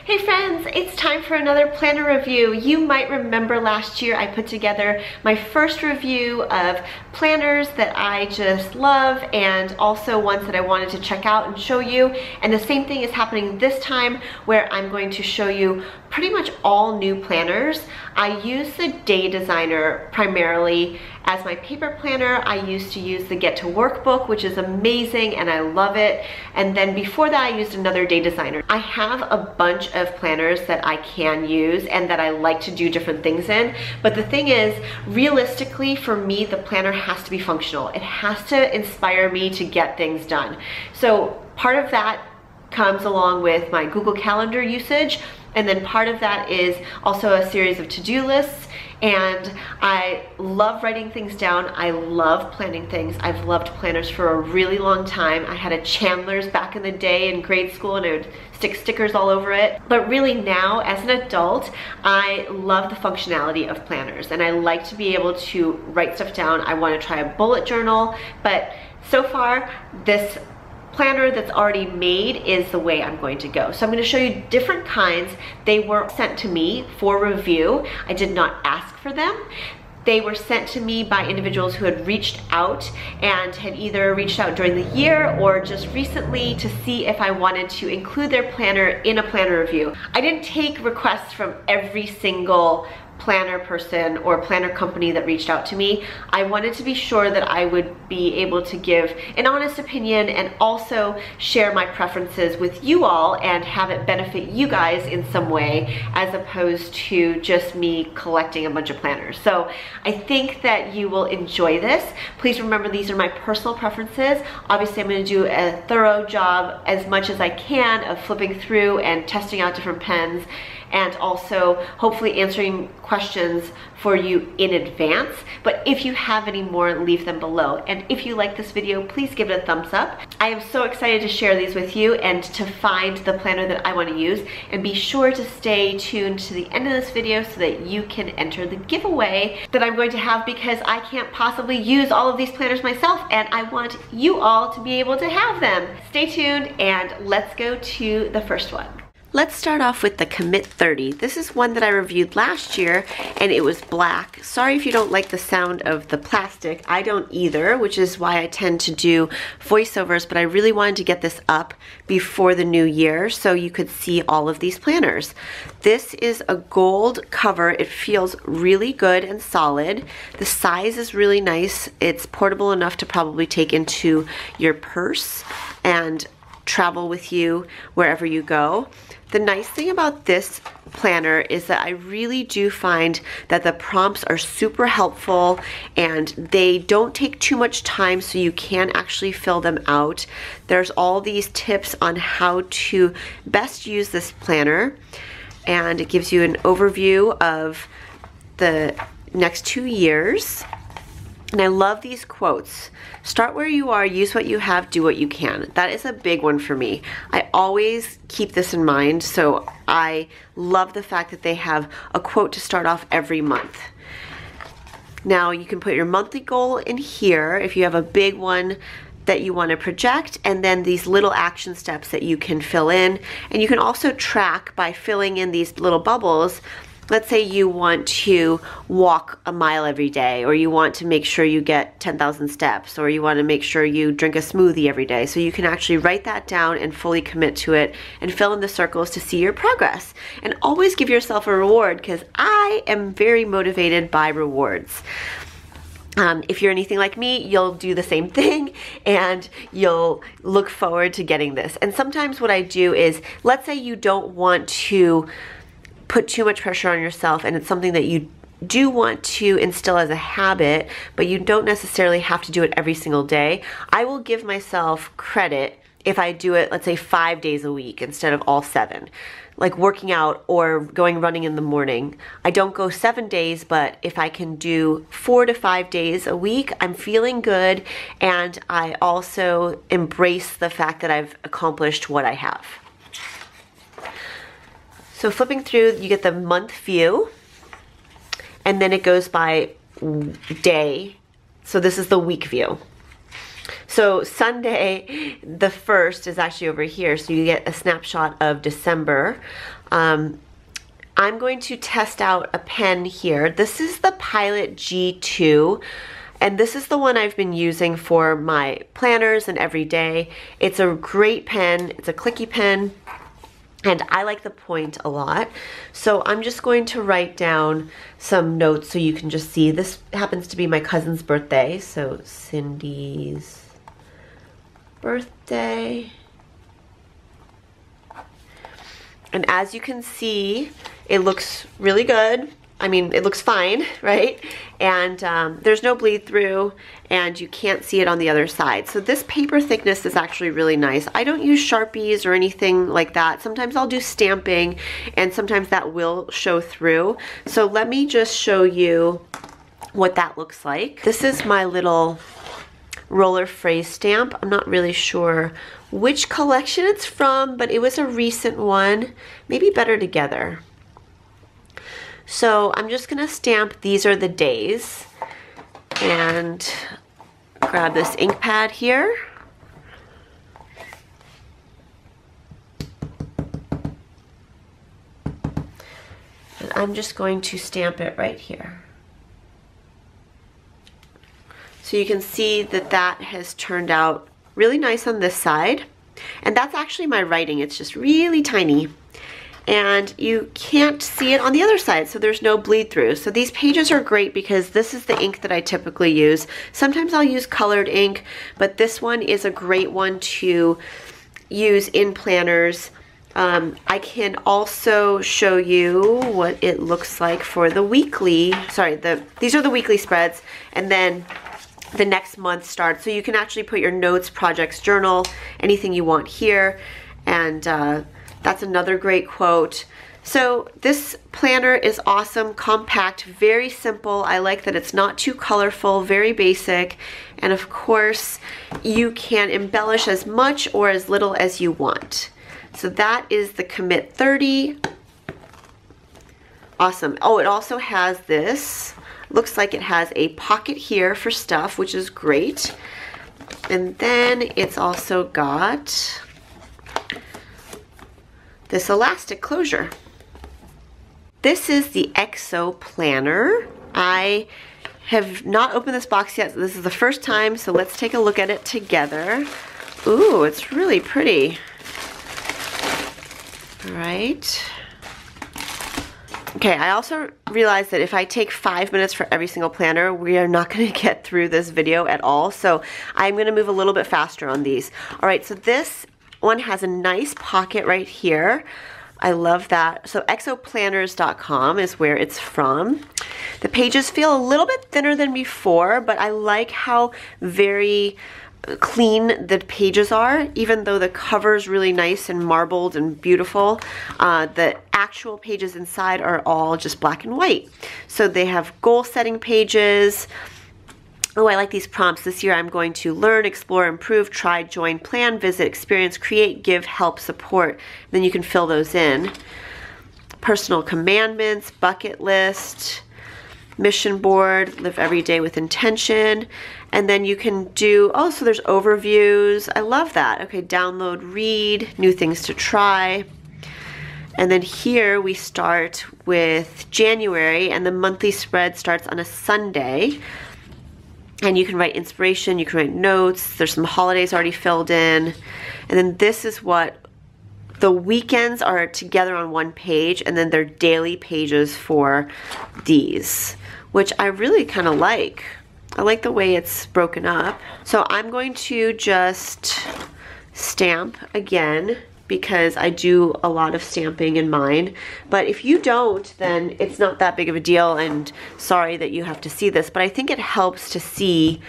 Hey friends, it's time for another planner review. You might remember last year I put together my first review of planners that I just love and also ones that I wanted to check out and show you. And the same thing is happening this time where I'm going to show you pretty much all new planners. I use the Day Designer primarily as my paper planner. I used to use the Get to Work book, which is amazing and I love it. And then before that, I used another Day Designer. I have a bunch of planners that I can use and that I like to do different things in. But the thing is, realistically, for me, the planner has to be functional. It has to inspire me to get things done. So part of that comes along with my Google Calendar usage. And then part of that is also a series of to-do lists. And I love writing things down. I love planning things. I've loved planners for a really long time. I had a Chandler's back in the day in grade school and I would stick stickers all over it. But really now, as an adult, I love the functionality of planners and I like to be able to write stuff down. I want to try a bullet journal, but so far this planner that's already made is the way I'm going to go. So I'm going to show you different kinds. They were sent to me for review. I did not ask for them. They were sent to me by individuals who had reached out and had either reached out during the year or just recently to see if I wanted to include their planner in a planner review. I didn't take requests from every single planner person or planner company that reached out to me. I wanted to be sure that I would be able to give an honest opinion and also share my preferences with you all and have it benefit you guys in some way as opposed to just me collecting a bunch of planners. So I think that you will enjoy this. Please remember these are my personal preferences. Obviously I'm going to do a thorough job as much as I can of flipping through and testing out different pens and also hopefully answering questions for you in advance. But if you have any more, leave them below. And if you like this video, please give it a thumbs up. I am so excited to share these with you and to find the planner that I want to use. And be sure to stay tuned to the end of this video so that you can enter the giveaway that I'm going to have because I can't possibly use all of these planners myself and I want you all to be able to have them. Stay tuned and let's go to the first one. Let's start off with the Commit 30. This is one that I reviewed last year and it was black. Sorry if you don't like the sound of the plastic. I don't either, which is why I tend to do voiceovers, but I really wanted to get this up before the new year so you could see all of these planners. This is a gold cover. It feels really good and solid. The size is really nice. It's portable enough to probably take into your purse and travel with you wherever you go. The nice thing about this planner is that I really do find that the prompts are super helpful and they don't take too much time so you can actually fill them out. There's all these tips on how to best use this planner and it gives you an overview of the next 2 years. And I love these quotes. Start where you are, use what you have, do what you can. That is a big one for me. I always keep this in mind, so I love the fact that they have a quote to start off every month. Now you can put your monthly goal in here if you have a big one that you want to project, and then these little action steps that you can fill in. And you can also track by filling in these little bubbles. Let's say you want to walk a mile every day, or you want to make sure you get 10,000 steps, or you want to make sure you drink a smoothie every day. So you can actually write that down and fully commit to it and fill in the circles to see your progress. And always give yourself a reward because I am very motivated by rewards. If you're anything like me, you'll do the same thing and you'll look forward to getting this. And sometimes what I do is, let's say you don't want to put too much pressure on yourself and it's something that you do want to instill as a habit, but you don't necessarily have to do it every single day. I will give myself credit if I do it, let's say 5 days a week instead of all 7. Like working out or going running in the morning. I don't go 7 days, but if I can do 4 to 5 days a week, I'm feeling good and I also embrace the fact that I've accomplished what I have. So flipping through, you get the month view, and then it goes by day. So this is the week view. So Sunday, the 1st is actually over here, so you get a snapshot of December. I'm going to test out a pen here. This is the Pilot G2, and this is the one I've been using for my planners and every day. It's a great pen. It's a clicky pen, and I like the point a lot. So I'm just going to write down some notes so you can just see. This happens to be my cousin's birthday, so Cindy's birthday. And as you can see, it looks really good. I mean, it looks fine, right? And there's no bleed through, and you can't see it on the other side. So this paper thickness is actually really nice. I don't use Sharpies or anything like that. Sometimes I'll do stamping, and sometimes that will show through. So let me just show you what that looks like. This is my little roller phrase stamp. I'm not really sure which collection it's from, but it was a recent one. Maybe Better Together. So I'm just gonna stamp these are the days, and grab this ink pad here. And I'm just going to stamp it right here. So you can see that that has turned out really nice on this side. And that's actually my writing. It's just really tiny. And you can't see it on the other side, so there's no bleed through. So these pages are great because this is the ink that I typically use. Sometimes I'll use colored ink, but this one is a great one to use in planners. I can also show you what it looks like for the weekly, these are the weekly spreads, and then the next month starts. So you can actually put your notes, projects, journal, anything you want here, and that's another great quote. So this planner is awesome, compact, very simple. I like that it's not too colorful, very basic. And of course, you can embellish as much or as little as you want. So that is the Commit 30. Awesome. Oh, it also has this. Looks like it has a pocket here for stuff, which is great. And then it's also got this elastic closure. This is the EXO planner. I have not opened this box yet. So this is the first time, so let's take a look at it together. Ooh, it's really pretty. All right. Okay, I also realized that if I take 5 minutes for every single planner, we are not going to get through this video at all. So I'm going to move a little bit faster on these. All right, so this one has a nice pocket right here. I love that. So exoplanners.com is where it's from. The pages feel a little bit thinner than before, but I like how very clean the pages are, even though the cover is really nice and marbled and beautiful. The actual pages inside are all just black and white. So they have goal setting pages. Oh, I like these prompts. This year I'm going to learn, explore, improve, try, join, plan, visit, experience, create, give, help, support. Then you can fill those in. Personal commandments, bucket list, mission board, live every day with intention. And then you can do, oh, so there's overviews. I love that. Okay, download, read, new things to try. And then here we start with January, and the monthly spread starts on a Sunday. And you can write inspiration, you can write notes, there's some holidays already filled in. And then this is what the weekends are together on one page, and then they're daily pages for these, which I really kind of like. I like the way it's broken up. So I'm going to just stamp again, because I do a lot of stamping in mine. But if you don't, then it's not that big of a deal, and sorry that you have to see this, but I think it helps to see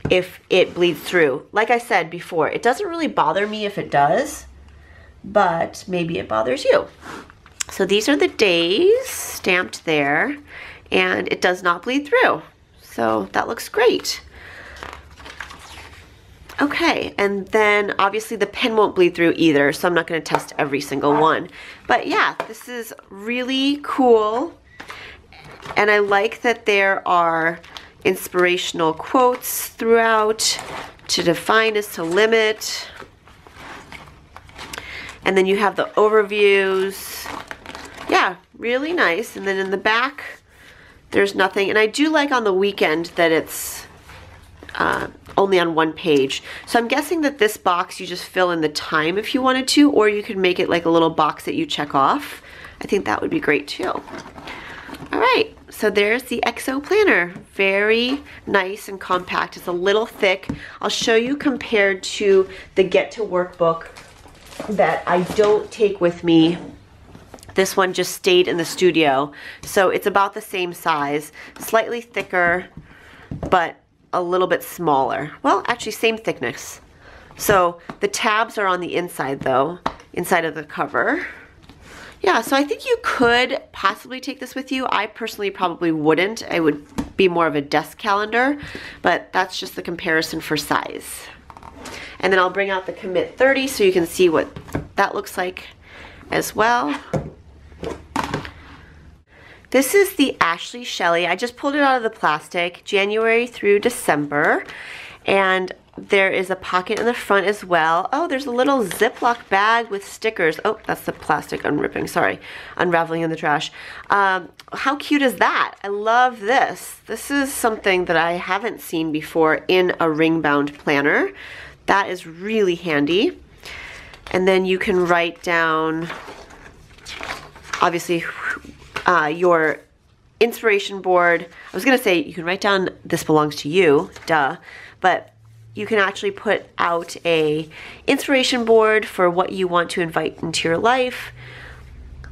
if it bleeds through. Like I said before, it doesn't really bother me if it does, but maybe it bothers you. So these are the days stamped there, and it does not bleed through. So that looks great. Okay, and then obviously the pen won't bleed through either, so I'm not going to test every single one. But yeah, this is really cool, and I like that there are inspirational quotes throughout. To define is to limit. And then you have the overviews. Yeah, really nice. And then in the back, there's nothing. And I do like on the weekend that it's only on one page. So I'm guessing that this box you just fill in the time if you wanted to, or you could make it like a little box that you check off. I think that would be great too. All right, so there's the XO planner. Very nice and compact. It's a little thick. I'll show you compared to the Get to Work book that I don't take with me. This one just stayed in the studio. So it's about the same size, slightly thicker, but a little bit smaller. Well, actually same thickness. So the tabs are on the inside though, inside of the cover. Yeah, so I think you could possibly take this with you. I personally probably wouldn't. I would be more of a desk calendar, but that's just the comparison for size. And then I'll bring out the Commit 30 so you can see what that looks like as well. This is the Ashley Shelley. I just pulled it out of the plastic, January through December. And there is a pocket in the front as well. Oh, there's a little Ziploc bag with stickers. Oh, that's the plastic unripping, sorry. Unraveling in the trash. How cute is that? I love this. This is something that I haven't seen before in a ring-bound planner. That is really handy. And then you can write down, obviously, your inspiration board. I was gonna say you can write down this belongs to you, duh, but you can actually put out a inspiration board for what you want to invite into your life.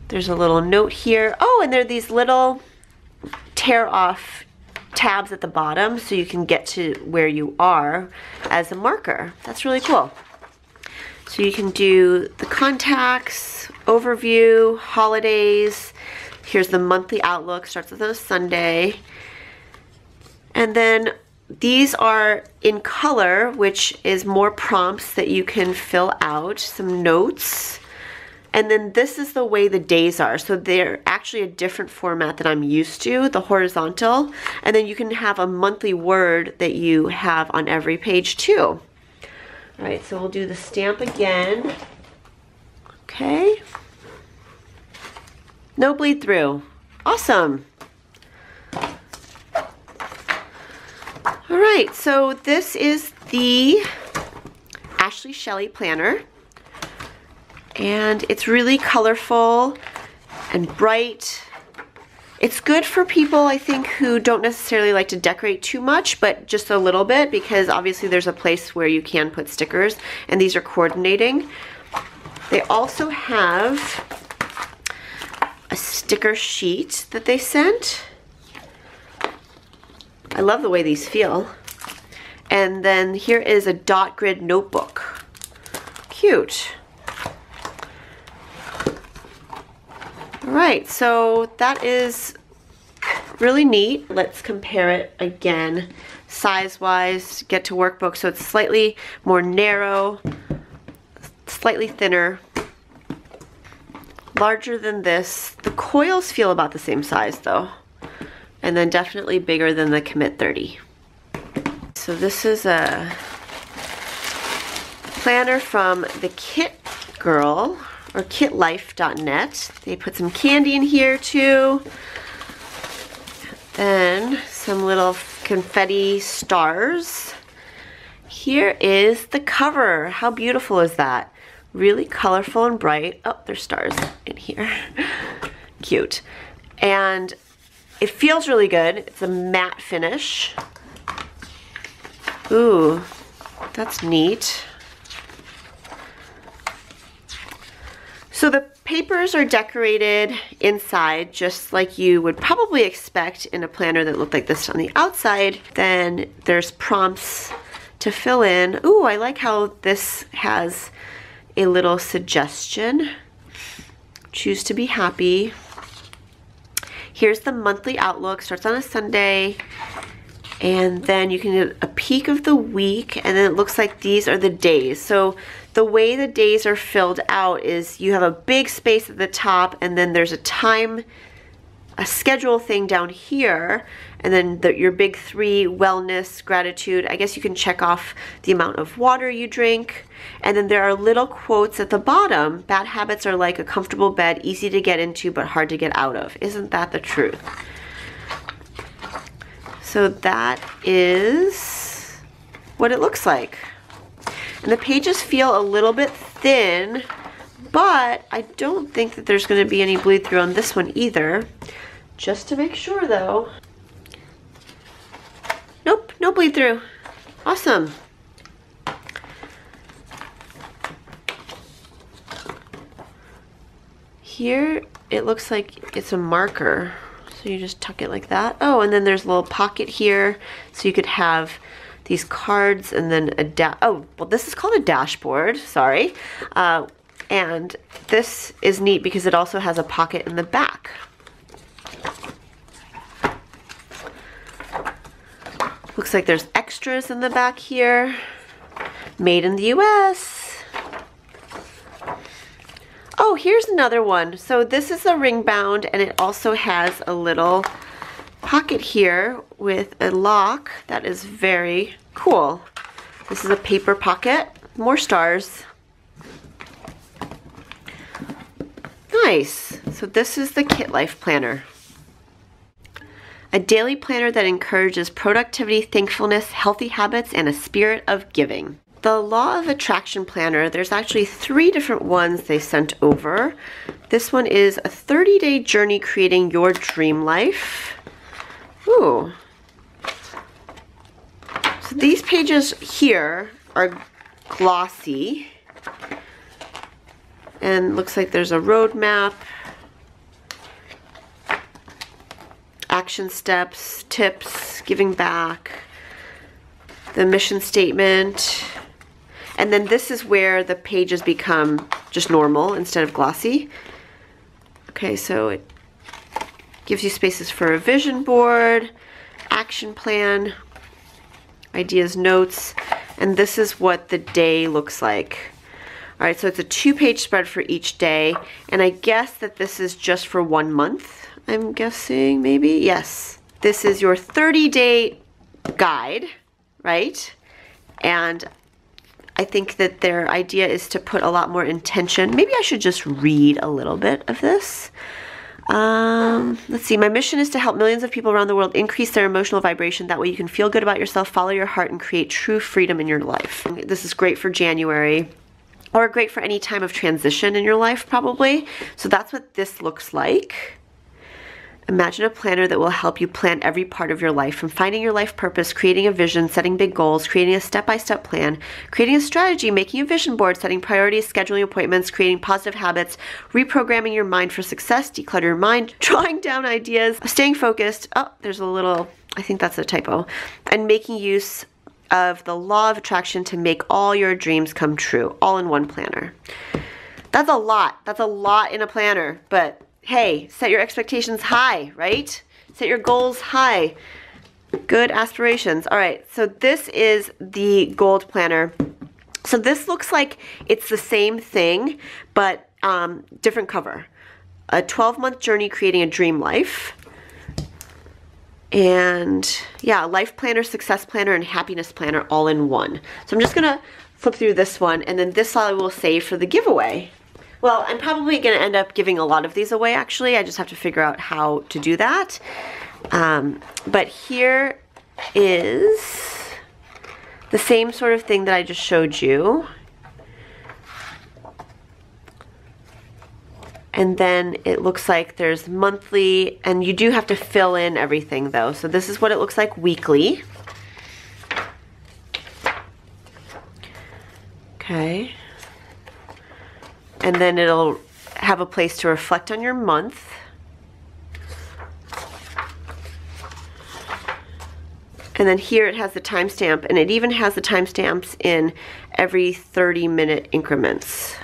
There's a little note here. Oh, and there are these little tear off tabs at the bottom so you can get to where you are as a marker. That's really cool. So you can do the contacts, overview, holidays. Here's the monthly outlook, starts with a Sunday. And then these are in color, which is more prompts that you can fill out, some notes. And then this is the way the days are. So they're actually a different format than I'm used to, the horizontal. And then you can have a monthly word that you have on every page too. All right, so we'll do the stamp again. Okay. No bleed through. Awesome. All right, so this is the Ashley Shelley planner. And it's really colorful and bright. It's good for people, I think, who don't necessarily like to decorate too much, but just a little bit, because obviously there's a place where you can put stickers, and these are coordinating. They also have a sticker sheet that they sent. I love the way these feel. And then here is a dot grid notebook. Cute. All right, so that is really neat. Let's compare it again, size-wise, Get to Workbook. So it's slightly more narrow, slightly thinner, larger than this. The coils feel about the same size though, and then definitely bigger than the Commit 30. So this is a planner from the Kit Girl, or kitlife.net. They put some candy in here too. Then some little confetti stars. Here is the cover. How beautiful is that? Really colorful and bright. Oh, there's stars in here. Cute. And it feels really good. It's a matte finish. Ooh, that's neat. So the papers are decorated inside just like you would probably expect in a planner that looked like this on the outside. Then there's prompts to fill in. Ooh, I like how this has a little suggestion. Choose to be happy. Here's the monthly outlook, starts on a Sunday. And then you can get a peek of the week, and then it looks like these are the days. So the way the days are filled out is you have a big space at the top, and then there's a time a schedule thing down here, and then your big 3, wellness, gratitude. I guess you can check off the amount of water you drink. And then there are little quotes at the bottom. Bad habits are like a comfortable bed, easy to get into but hard to get out of. Isn't that the truth? So that is what it looks like. And the pages feel a little bit thin, but I don't think that there's going to be any bleed through on this one either. Just to make sure though. Nope, no bleed through. Awesome. Here it looks like it's a marker. So you just tuck it like that. Oh, and then there's a little pocket here. So you could have these cards and then oh, well, this is called a dashboard, sorry. And this is neat because it also has a pocket in the back. Looks like there's extras in the back here. Made in the US. Oh, here's another one. So this is a ring bound, and it also has a little pocket here with a lock. That is very cool. This is a paper pocket. More stars. Nice. So this is the Kit Life Planner. A daily planner that encourages productivity, thankfulness, healthy habits, and a spirit of giving. The Law of Attraction Planner, there's actually 3 different ones they sent over. This one is a 30-day journey creating your dream life. Ooh. So these pages here are glossy. And looks like there's a roadmap, action steps, tips, giving back, the mission statement. And then this is where the pages become just normal instead of glossy. Okay, so it gives you spaces for a vision board, action plan, ideas, notes, and this is what the day looks like. All right, so it's a 2-page spread for each day, and I guess that this is just for 1 month, I'm guessing, maybe? Yes. This is your 30-day guide, right? And I think that their idea is to put a lot more intention. Maybe I should just read a little bit of this. Let's see. My mission is to help millions of people around the world increase their emotional vibration. That way you can feel good about yourself, follow your heart, and create true freedom in your life. This is great for January, or great for any time of transition in your life, probably. So that's what this looks like. Imagine a planner that will help you plan every part of your life, from finding your life purpose, creating a vision, setting big goals, creating a step-by-step plan, creating a strategy, making a vision board, setting priorities, scheduling appointments, creating positive habits, reprogramming your mind for success, declutter your mind, drawing down ideas, staying focused. Oh, there's a little, I think that's a typo. And making use of the law of attraction to make all your dreams come true, all in one planner. That's a lot. That's a lot in a planner, but hey, set your expectations high, right? Set your goals high. Good aspirations. All right, so this is the gold planner. So this looks like it's the same thing, but different cover. A 12-month journey creating a dream life. And yeah, life planner, success planner, and happiness planner all in one. So I'm just gonna flip through this one, and then this I will save for the giveaway. Well, I'm probably going to end up giving a lot of these away, actually. I just have to figure out how to do that. But here is the same sort of thing that I just showed you. And then it looks like there's monthly, and you do have to fill in everything, though. So this is what it looks like weekly. Okay. And then it'll have a place to reflect on your month. And then here it has the timestamp, and it even has the timestamps in every 30-minute increments.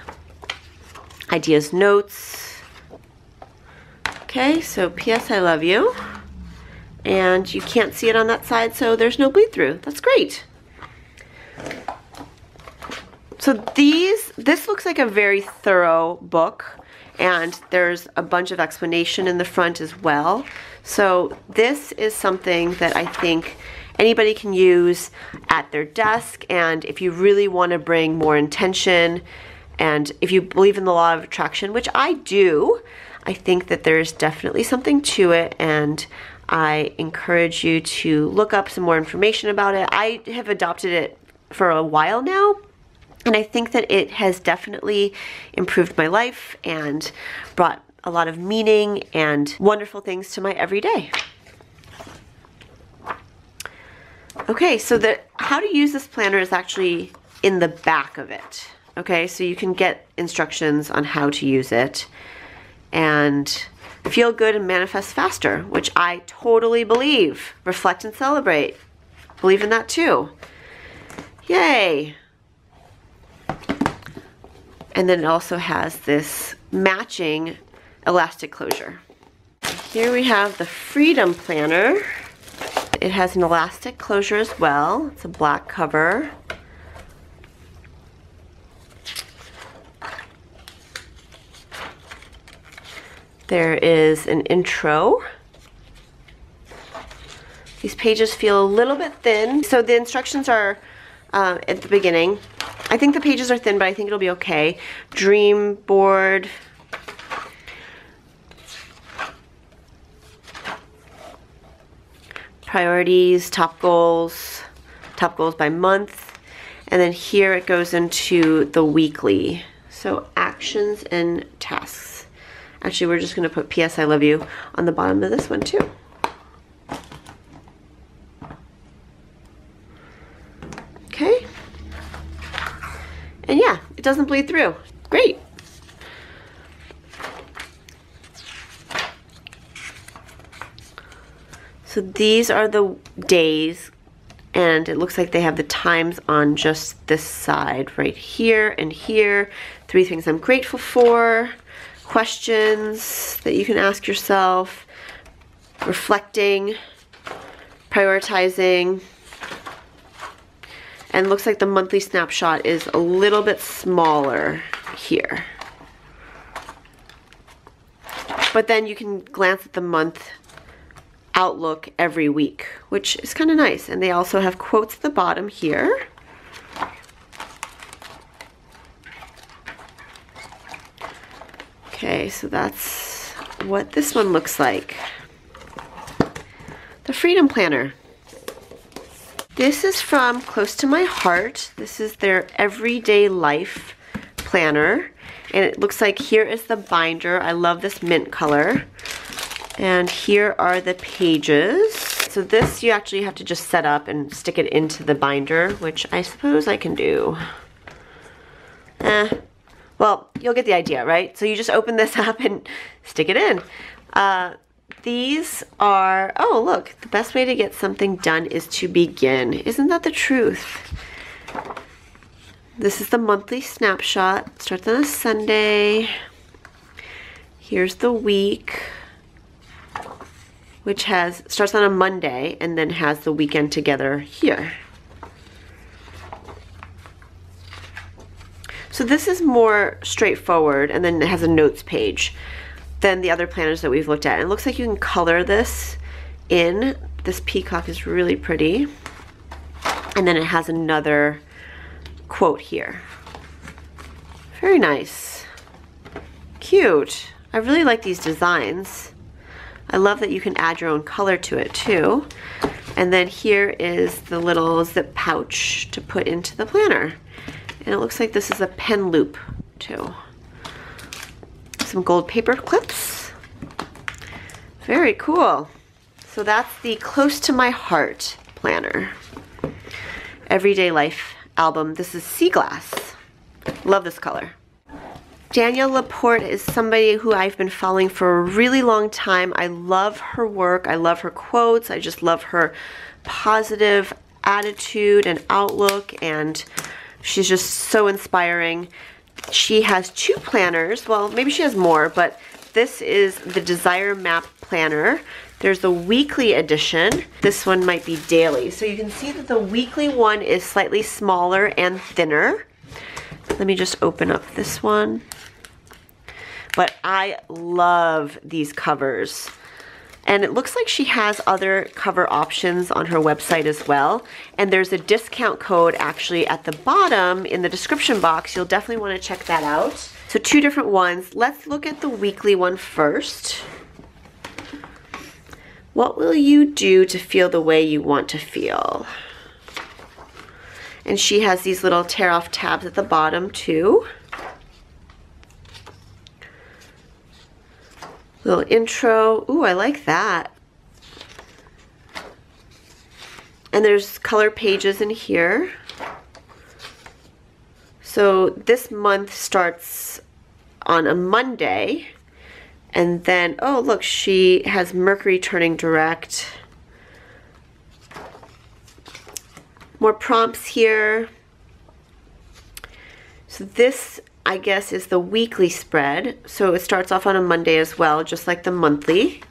Ideas, notes. Okay, so P.S. I love you. And you can't see it on that side, so there's no bleed through. That's great. So this looks like a very thorough book, and there's a bunch of explanation in the front as well. So this is something that I think anybody can use at their desk, and if you really want to bring more intention, and if you believe in the law of attraction, which I do, I think that there's definitely something to it, and I encourage you to look up some more information about it. I have adopted it for a while now, and I think that it has definitely improved my life and brought a lot of meaning and wonderful things to my everyday. Okay, so how to use this planner is actually in the back of it. Okay, so you can get instructions on how to use it and feel good and manifest faster, which I totally believe. Reflect and celebrate. Believe in that too. Yay! And then it also has this matching elastic closure. Here we have the Freedom Planner. It has an elastic closure as well. It's a black cover. There is an intro. These pages feel a little bit thin. So the instructions are at the beginning. I think the pages are thin, but I think it'll be okay. Dream board. Priorities, top goals by month. And then here it goes into the weekly. So actions and tasks. Actually, we're just gonna put P.S. I love you on the bottom of this one too. Okay. And yeah, it doesn't bleed through. Great. So these are the days, and it looks like they have the times on just this side right here and here. 3 things I'm grateful for, questions that you can ask yourself, reflecting, prioritizing, and it looks like the monthly snapshot is a little bit smaller here. But then you can glance at the month outlook every week, which is kind of nice. And they also have quotes at the bottom here. Okay, so that's what this one looks like. The Freedom Planner. This is from Close to My Heart. This is their Everyday Life Planner. And it looks like here is the binder. I love this mint color. And here are the pages. So this you actually have to just set up and stick it into the binder, which I suppose I can do. Well, you'll get the idea, right? So you just open this up and stick it in. These are, oh look, the best way to get something done is to begin. Isn't that the truth? This is the monthly snapshot. Starts on a Sunday. Here's the week, which starts on a Monday and then has the weekend together here. So this is more straightforward, and then it has a notes page than the other planners that we've looked at. And it looks like you can color this in. This peacock is really pretty. And then it has another quote here. Very nice. Cute. I really like these designs. I love that you can add your own color to it too. And then here is the little zip pouch to put into the planner. And it looks like this is a pen loop too. Some gold paper clips. Very cool. So that's the Close to My Heart planner. Everyday Life album. This is sea glass. Love this color. Danielle Laporte is somebody who I've been following for a really long time. I love her work. I love her quotes. I just love her positive attitude and outlook, and she's just so inspiring. She has 2 planners. Well, maybe she has more, but this is the Desire Map Planner. There's the weekly edition. This one might be daily. So you can see that the weekly one is slightly smaller and thinner. Let me just open up this one. but I love these covers. And it looks like she has other cover options on her website as well. And there's a discount code actually at the bottom in the description box. You'll definitely want to check that out. So 2 different ones. Let's look at the weekly one first. What will you do to feel the way you want to feel? And she has these little tear off tabs at the bottom too. Little intro. Ooh, I like that. And there's color pages in here. So this month starts on a Monday. And then, oh look, she has Mercury turning direct. More prompts here. So this, I guess, is the weekly spread. So it starts off on a Monday as well, just like the monthly.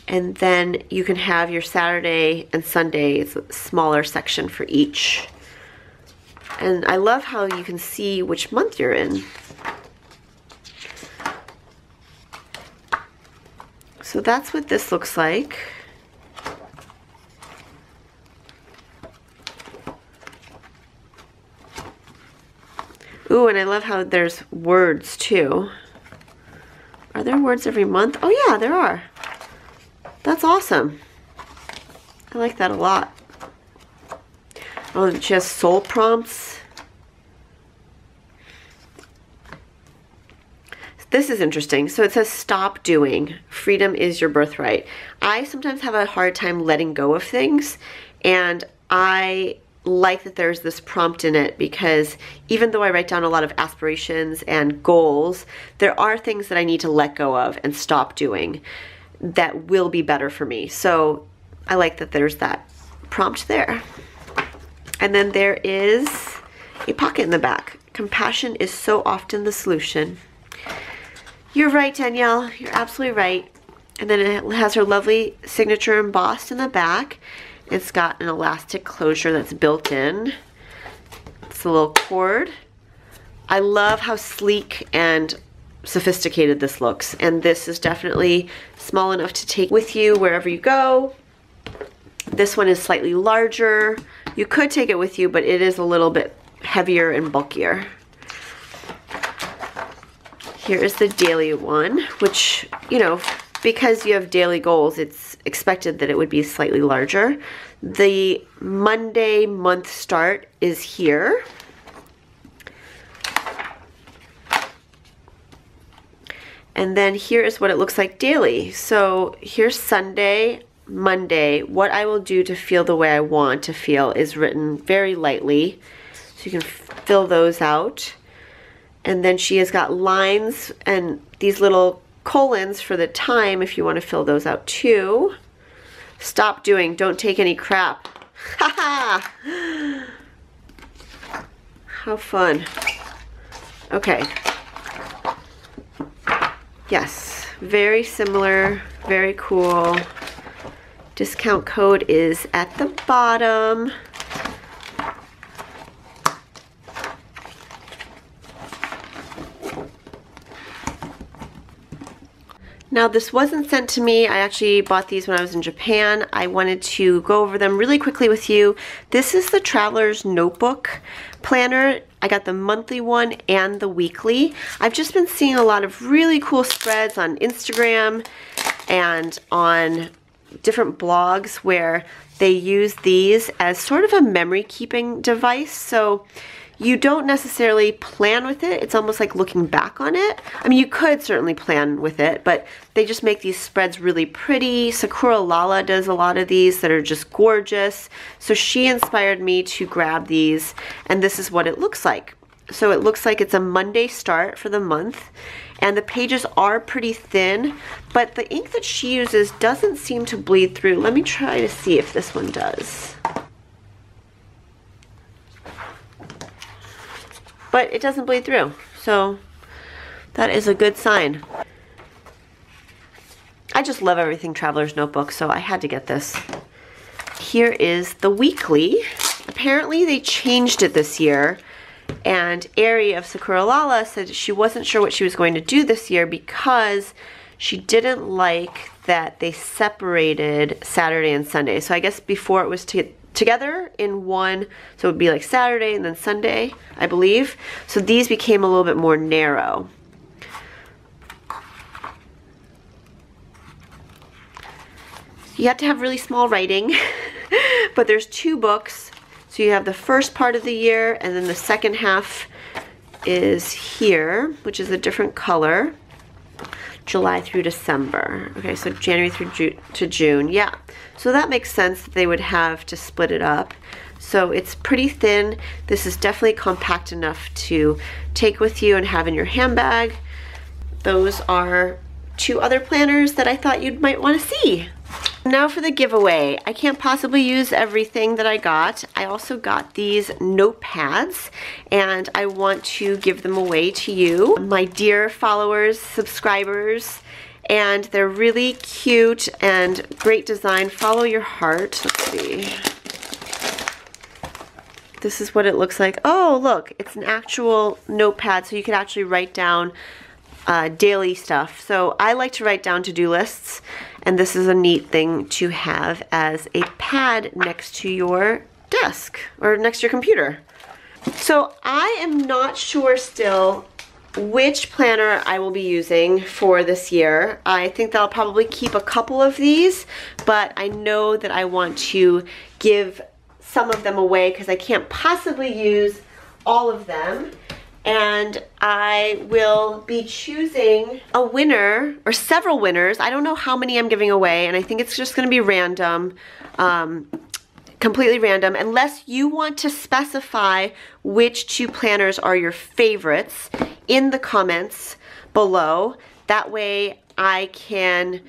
And then you can have your Saturday and Sunday, it's a smaller section for each. And I love how you can see which month you're in. So that's what this looks like. Ooh, and I love how there's words too. Are there words every month? Oh yeah, there are. That's awesome. I like that a lot. Oh, and she has soul prompts. This is interesting. So it says stop doing. Freedom is your birthright. I sometimes have a hard time letting go of things, and I like that there's this prompt in it, because even though I write down a lot of aspirations and goals, there are things that I need to let go of and stop doing that will be better for me. So I like that there's that prompt there. And then there is a pocket in the back. Compassion is so often the solution. You're right, Danielle. You're absolutely right. And then it has her lovely signature embossed in the back. It's got an elastic closure that's built in. It's a little cord. I love how sleek and sophisticated this looks. And this is definitely small enough to take with you wherever you go. This one is slightly larger. You could take it with you, but it is a little bit heavier and bulkier. Here is the daily one, which, you know, because you have daily goals, it's expected that it would be slightly larger. The Monday month start is here. And then here is what it looks like daily. So here's Sunday, Monday. What I will do to feel the way I want to feel is written very lightly. So you can fill those out. And then she has got lines and these little colons for the time if you want to fill those out too. Stop doing, don't take any crap. Ha ha! How fun. Okay. Yes, very similar, very cool. Discount code is at the bottom. Now this wasn't sent to me. I actually bought these when I was in Japan. I wanted to go over them really quickly with you. This is the Traveler's Notebook Planner. I got the monthly one and the weekly. I've just been seeing a lot of really cool spreads on Instagram and on different blogs where they use these as sort of a memory keeping device. So you don't necessarily plan with it. It's almost like looking back on it. I mean, you could certainly plan with it, but they just make these spreads really pretty. Sakura Lala does a lot of these that are just gorgeous. So she inspired me to grab these, and this is what it looks like. So it looks like it's a Monday start for the month, and the pages are pretty thin, but the ink that she uses doesn't seem to bleed through. Let me try to see if this one does. But it doesn't bleed through, so that is a good sign. I just love everything Traveler's Notebook, so I had to get this. Here is the weekly. Apparently they changed it this year, And Ari of Sakuralala said she wasn't sure what she was going to do this year because she didn't like that they separated Saturday and Sunday. So I guess before it was together in one, so it would be like Saturday and then Sunday, I believe. So these became a little bit more narrow. You have to have really small writing, but there's 2 books. So you have the first part of the year, and then the second half is here, which is a different color. July through December. Okay, so January through to June. Yeah, so that makes sense that they would have to split it up. So it's pretty thin. This is definitely compact enough to take with you and have in your handbag. Those are 2 other planners that I thought you might want to see. Now for the giveaway. I can't possibly use everything that I got. I also got these notepads and I want to give them away to you, my dear followers, subscribers, and they're really cute and great design. Follow your heart. Let's see. This is what it looks like. Oh, look, it's an actual notepad, so you could actually write down daily stuff. So I like to write down to-do lists, and this is a neat thing to have as a pad next to your desk or next to your computer. So I am not sure still which planner I will be using for this year. I think that I'll probably keep a couple of these, but I know that I want to give some of them away because I can't possibly use all of them. And I will be choosing a winner, or several winners. I don't know how many I'm giving away, and I think it's just gonna be random, completely random, unless you want to specify which 2 planners are your favorites in the comments below. That way I can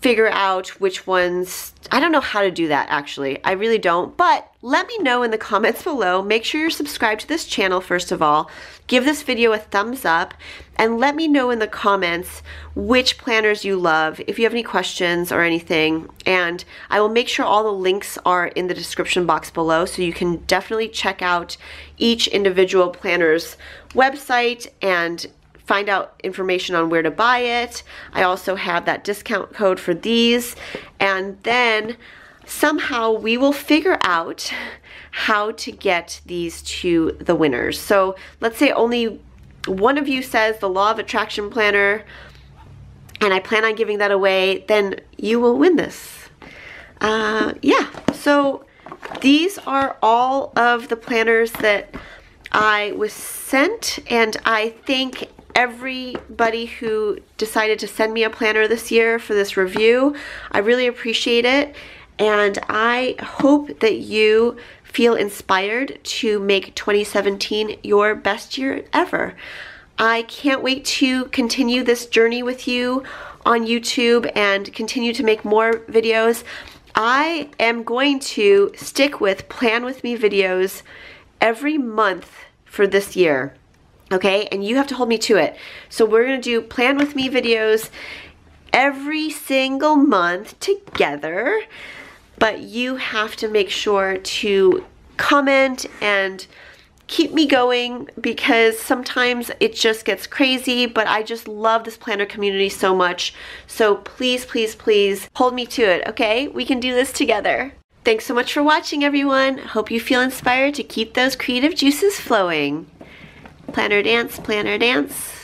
figure out which ones. I don't know how to do that actually. I really don't, but let me know in the comments below. Make sure you're subscribed to this channel first of all. Give this video a thumbs up and let me know in the comments which planners you love, if you have any questions or anything, and I will make sure all the links are in the description box below so you can definitely check out each individual planner's website and find out information on where to buy it. I also have that discount code for these, and then somehow we will figure out how to get these to the winners. So let's say only one of you says the Law of Attraction planner and I plan on giving that away, then you will win this. Yeah, so these are all of the planners that I was sent, and I thank everybody who decided to send me a planner this year for this review. I really appreciate it, and I hope that you feel inspired to make 2017 your best year ever. I can't wait to continue this journey with you on YouTube and continue to make more videos. I am going to stick with Plan With Me videos every month for this year. Okay, and you have to hold me to it. So we're gonna do Plan With Me videos every single month together, but you have to make sure to comment and keep me going, because sometimes it just gets crazy, but I just love this planner community so much. So please, please, please hold me to it, okay? We can do this together. Thanks so much for watching, everyone. Hope you feel inspired to keep those creative juices flowing. Planner dance, planner dance.